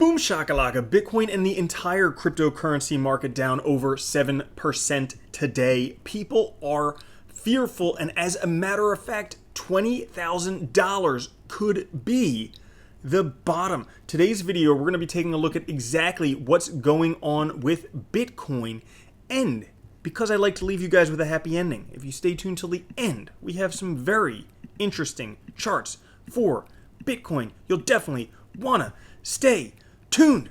Boom shakalaka, Bitcoin and the entire cryptocurrency market down over 7% today. People are fearful, and as a matter of fact, $20,000 could be the bottom. Today's video, we're going to be taking a look at exactly what's going on with Bitcoin, and because I like to leave you guys with a happy ending, if you stay tuned till the end, we have some very interesting charts for Bitcoin. You'll definitely want to stay tuned.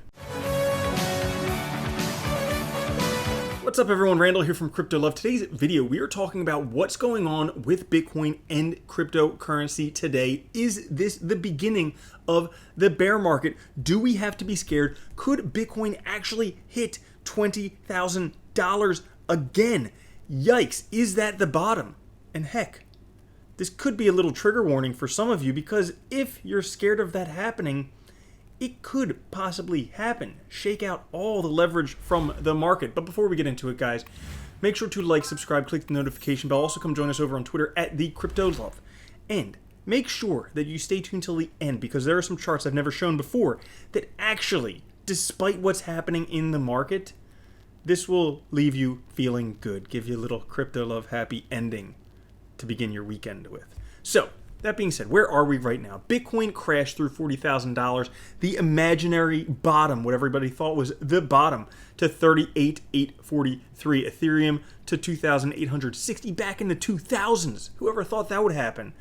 What's up everyone, Randall here from Crypto Love. Today's video, we are talking about what's going on with Bitcoin and cryptocurrency today. Is this the beginning of the bear market? Do we have to be scared? Could Bitcoin actually hit $20,000 again? Yikes, is that the bottom? And heck, this could be a little trigger warning for some of you, because if you're scared of that happening, it could possibly happen. Shake out all the leverage from the market. But before we get into it, guys, make sure to like, subscribe, click the notification bell. Also come join us over on Twitter at @TheCryptoLove. And make sure that you stay tuned till the end, because there are some charts I've never shown before that actually, despite what's happening in the market, this will leave you feeling good. Give you a little Crypto Love happy ending to begin your weekend with. So, that being said, where are we right now? Bitcoin crashed through $40,000, the imaginary bottom, what everybody thought was the bottom, to 38,843. Ethereum to 2,860 back in the 2000s. Whoever thought that would happen?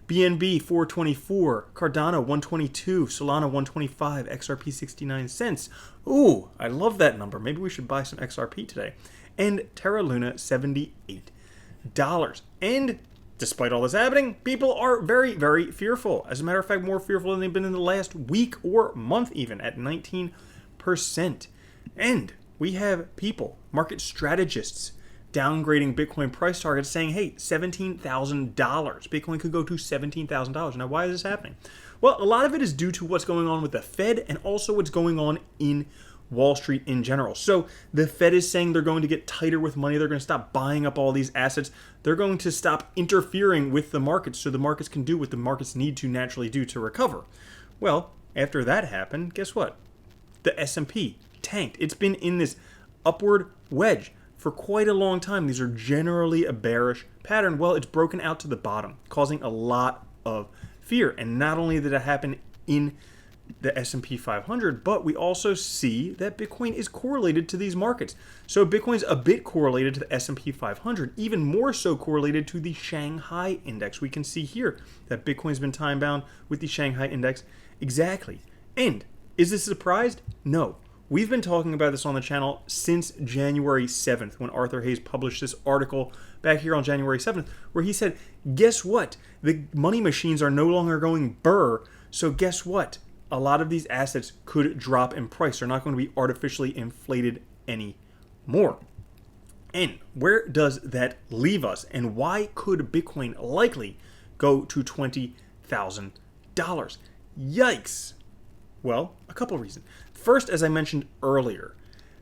BNB 424, Cardano 122, Solana 125, XRP 69 cents. Ooh, I love that number. Maybe we should buy some XRP today. And Terra Luna $78. And despite all this happening, people are very, very fearful. As a matter of fact, more fearful than they've been in the last week or month even, at 19%. And we have people, market strategists, downgrading Bitcoin price targets, saying, hey, $17,000. Bitcoin could go to $17,000. Now, why is this happening? Well, a lot of it is due to what's going on with the Fed and also what's going on in Wall Street in general. So the Fed is saying they're going to get tighter with money. They're going to stop buying up all these assets. They're going to stop interfering with the markets so the markets can do what the markets need to naturally do to recover. Well, after that happened, guess what? The S&P tanked. It's been in this upward wedge for quite a long time. These are generally a bearish pattern. Well, it's broken out to the bottom, causing a lot of fear. And not only did it happen in the S&P 500, but we also see that Bitcoin is correlated to these markets. So Bitcoin's a bit correlated to the S&P 500, even more so correlated to the Shanghai index. We can see here that Bitcoin's been time bound with the Shanghai index. Exactly. And is this a surprise? No. We've been talking about this on the channel since January 7th, when Arthur Hayes published this article back here on January 7th, where he said, guess what? The money machines are no longer going burr, so guess what? A lot of these assets could drop in price. They're not going to be artificially inflated anymore. And where does that leave us? And why could Bitcoin likely go to $20,000? Yikes. Well, a couple reasons. First, as I mentioned earlier,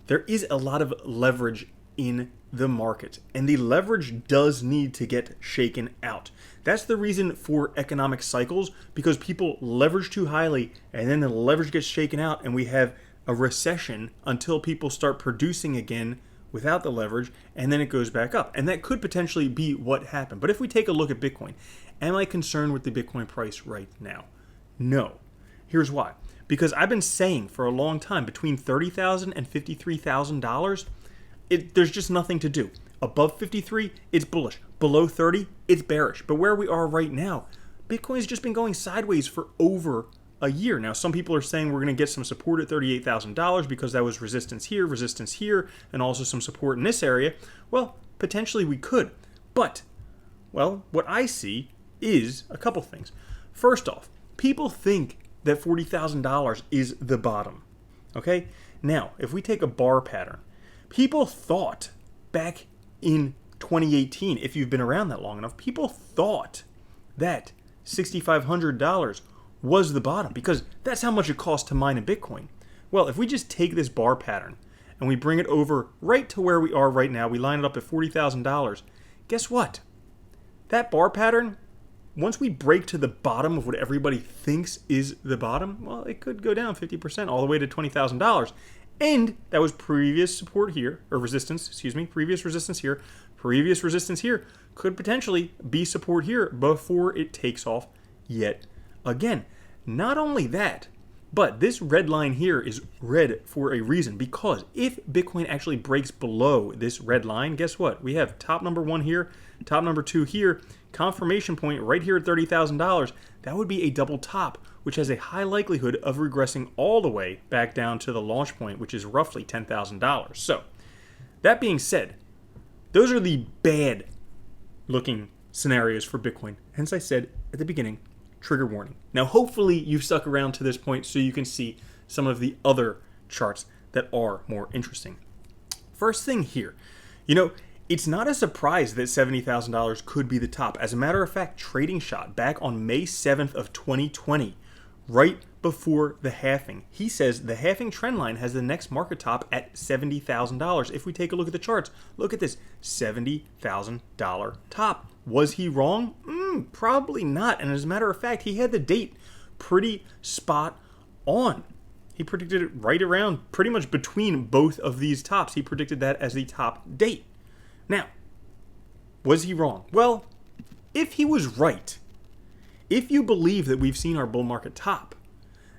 there is a lot of leverage in the market, and the leverage does need to get shaken out. That's the reason for economic cycles, because people leverage too highly and then the leverage gets shaken out and we have a recession until people start producing again without the leverage, and then it goes back up. And that could potentially be what happened. But if we take a look at Bitcoin, am I concerned with the Bitcoin price right now? No. Here's why. Because I've been saying for a long time, between $30,000 and $53,000, there's just nothing to do. Above 53, it's bullish. Below 30, it's bearish. But where we are right now, Bitcoin's just been going sideways for over a year. Now, some people are saying we're going to get some support at $38,000 because that was resistance here, and also some support in this area. Well, potentially we could. But, well, what I see is a couple things. First off, people think that $40,000 is the bottom. Okay? Now, if we take a bar pattern, people thought back in 2018, if you've been around that long enough, people thought that $6,500 was the bottom, because that's how much it costs to mine a Bitcoin. Well, if we just take this bar pattern and we bring it over right to where we are right now, we line it up at $40,000, guess what? That bar pattern once we break to the bottom of what everybody thinks is the bottom, well, it could go down 50% all the way to $20,000. And that was previous support here, or resistance, excuse me, previous resistance here could potentially be support here before it takes off yet again. Not only that, but this red line here is red for a reason, because if Bitcoin actually breaks below this red line, guess what? We have top number 1 here, top number 2 here, confirmation point right here at $30,000. That would be a double top, which has a high likelihood of regressing all the way back down to the launch point, which is roughly $10,000. So, that being said, those are the bad looking scenarios for Bitcoin. Hence I said at the beginning, trigger warning. Now, hopefully you've stuck around to this point so you can see some of the other charts that are more interesting. First thing here, it's not a surprise that $70,000 could be the top. As a matter of fact, Trading Shot back on May 7th of 2020, right before the halving, he says the halving trend line has the next market top at $70,000. If we take a look at the charts, look at this $70,000 top. Was he wrong? Probably not. And as a matter of fact, he had the date pretty spot on. He predicted it right around, pretty much between both of these tops. He predicted that as the top date. Now, was he wrong? Well, if he was right, if you believe that we've seen our bull market top,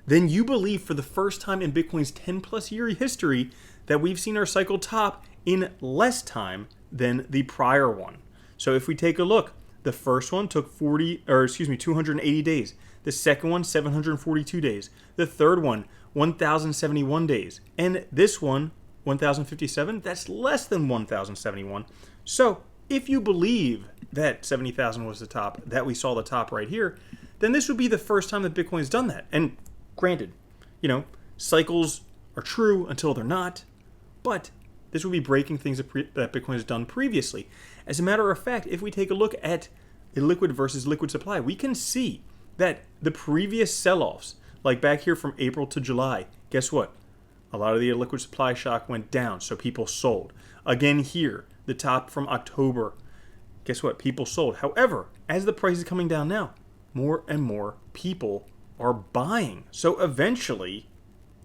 then you believe for the first time in Bitcoin's 10 plus year history that we've seen our cycle top in less time than the prior one. So if we take a look, the first one took 280 days. The second one, 742 days. The third one, 1,071 days. And this one, 1,057, that's less than 1,071. So if you believe that 70,000 was the top, that we saw the top right here, then this would be the first time that Bitcoin's done that. And granted, cycles are true until they're not, but this would be breaking things that Bitcoin has done previously. As a matter of fact, if we take a look at a liquid versus liquid supply, we can see that the previous sell-offs, like back here from April to July, guess what? A lot of the liquid supply shock went down, so people sold. Again here, the top from October, guess what? People sold. However, as the price is coming down now, more and more people are buying. So eventually,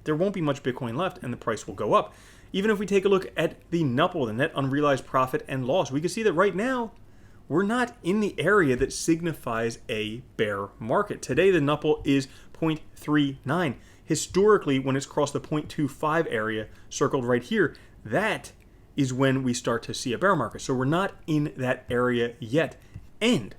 there won't be much Bitcoin left and the price will go up. Even if we take a look at the NUPL, the net unrealized profit and loss, we can see that right now, we're not in the area that signifies a bear market. Today, the NUPL is 0.39. Historically, when it's crossed the 0.25 area, circled right here, that is when we start to see a bear market. So we're not in that area yet. And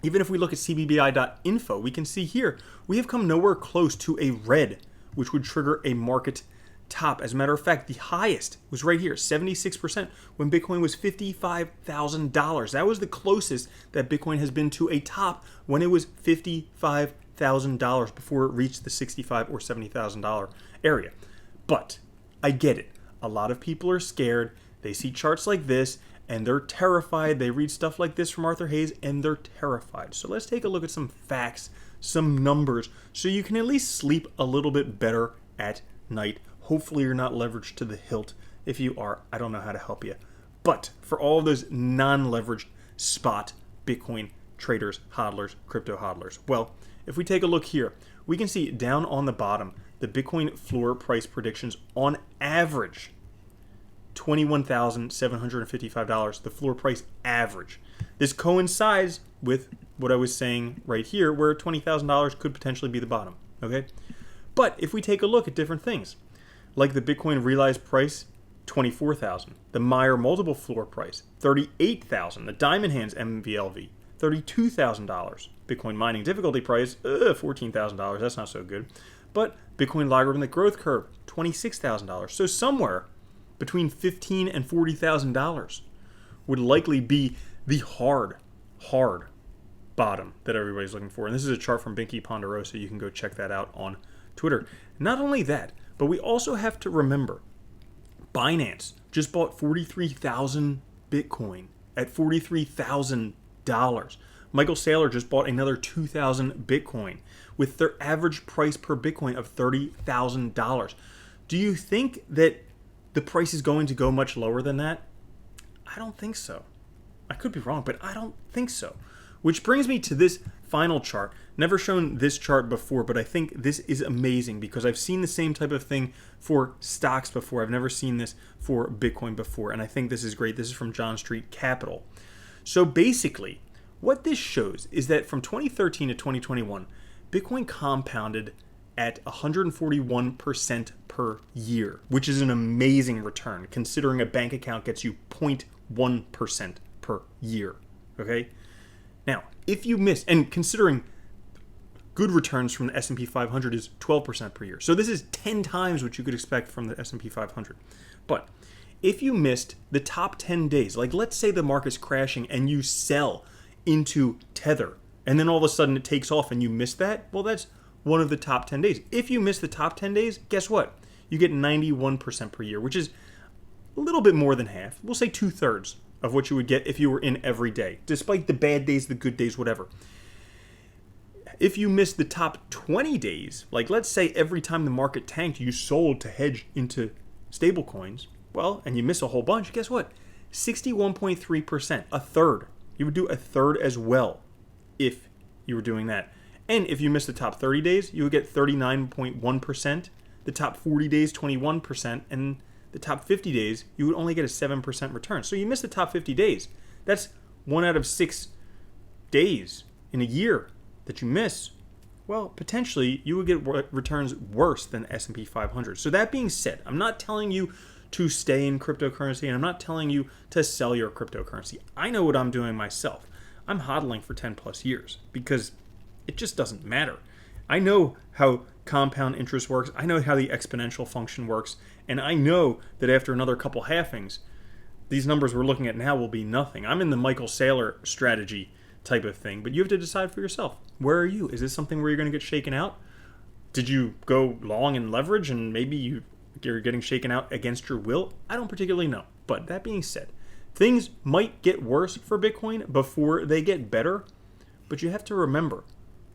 even if we look at cbbi.info, we can see here, we have come nowhere close to a red, which would trigger a market top. As a matter of fact, the highest was right here, 76%, when Bitcoin was $55,000. That was the closest that Bitcoin has been to a top when it was $55,000 before it reached the $65,000 or $70,000 area. But I get it. A lot of people are scared. They see charts like this and they're terrified. They read stuff like this from Arthur Hayes and they're terrified. So let's take a look at some facts, some numbers, so you can at least sleep a little bit better at night. Hopefully you're not leveraged to the hilt. If you are, I don't know how to help you. But for all of those non-leveraged spot Bitcoin traders, hodlers, crypto hodlers, well, if we take a look here, we can see down on the bottom, the Bitcoin floor price predictions on average, $21,755, the floor price average. This coincides with what I was saying right here, where $20,000 could potentially be the bottom, okay? But if we take a look at different things, like the Bitcoin realized price, $24,000, the Meyer multiple floor price, $38,000, the Diamond Hands MVLV, $32,000, Bitcoin mining difficulty price, $14,000, that's not so good, but Bitcoin logarithmic growth curve, $26,000. So somewhere between $15,000 and $40,000 would likely be the hard bottom that everybody's looking for. And this is a chart from Binky Ponderosa. You can go check that out on Twitter. Not only that, but we also have to remember Binance just bought 43,000 Bitcoin at $43,000. Michael Saylor just bought another 2,000 Bitcoin with their average price per Bitcoin of $30,000. Do you think that the price is going to go much lower than that? I don't think so. I could be wrong, but I don't think so. Which brings me to this final chart. Never shown this chart before, but I think this is amazing because I've seen the same type of thing for stocks before. I've never seen this for Bitcoin before, and I think this is great. This is from John Street Capital. So basically, what this shows is that from 2013 to 2021, Bitcoin compounded at 141% per year, which is an amazing return considering a bank account gets you 0.1% per year. Okay? Now, if you miss, and considering good returns from the S&P 500 is 12% per year. So this is 10 times what you could expect from the S&P 500. But if you missed the top 10 days, like let's say the market's crashing and you sell into Tether, and then all of a sudden it takes off and you miss that, well, that's one of the top 10 days. If you miss the top 10 days, guess what? You get 91% per year, which is a little bit more than half. We'll say 2/3 of what you would get if you were in every day, despite the bad days, the good days, whatever. If you miss the top 20 days, like let's say every time the market tanked, you sold to hedge into stable coins, well, and you miss a whole bunch, guess what? 61.3%, a third. You would do a third as well if you were doing that. And if you miss the top 30 days, you would get 39.1%, the top 40 days, 21%, and the top 50 days, you would only get a 7% return. So you miss the top 50 days. That's 1 out of 6 days in a year that you miss. Well, potentially you would get returns worse than the S&P 500. So that being said, I'm not telling you to stay in cryptocurrency, and I'm not telling you to sell your cryptocurrency. I know what I'm doing myself. I'm hodling for 10 plus years because it just doesn't matter. I know how compound interest works. I know how the exponential function works. And I know that after another couple halvings, these numbers we're looking at now will be nothing. I'm in the Michael Saylor strategy type of thing, but you have to decide for yourself. Where are you? Is this something where you're going to get shaken out? Did you go long in leverage and maybe you're getting shaken out against your will? I don't particularly know. But that being said, things might get worse for Bitcoin before they get better. But you have to remember,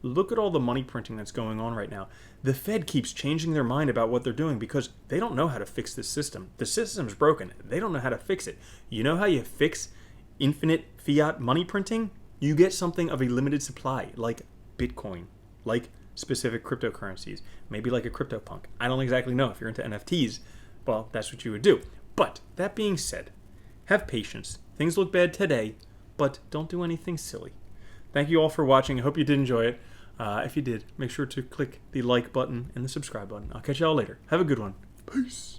look at all the money printing that's going on right now. The Fed keeps changing their mind about what they're doing because they don't know how to fix this system. The system's broken. They don't know how to fix it. You know how you fix infinite fiat money printing? You get something of a limited supply, like Bitcoin, like specific cryptocurrencies, maybe like a CryptoPunk. I don't exactly know if you're into NFTs. Well, that's what you would do. But that being said, have patience. Things look bad today, but don't do anything silly. Thank you all for watching. I hope you did enjoy it. If you did, make sure to click the like button and the subscribe button. I'll catch you all later. Have a good one. Peace.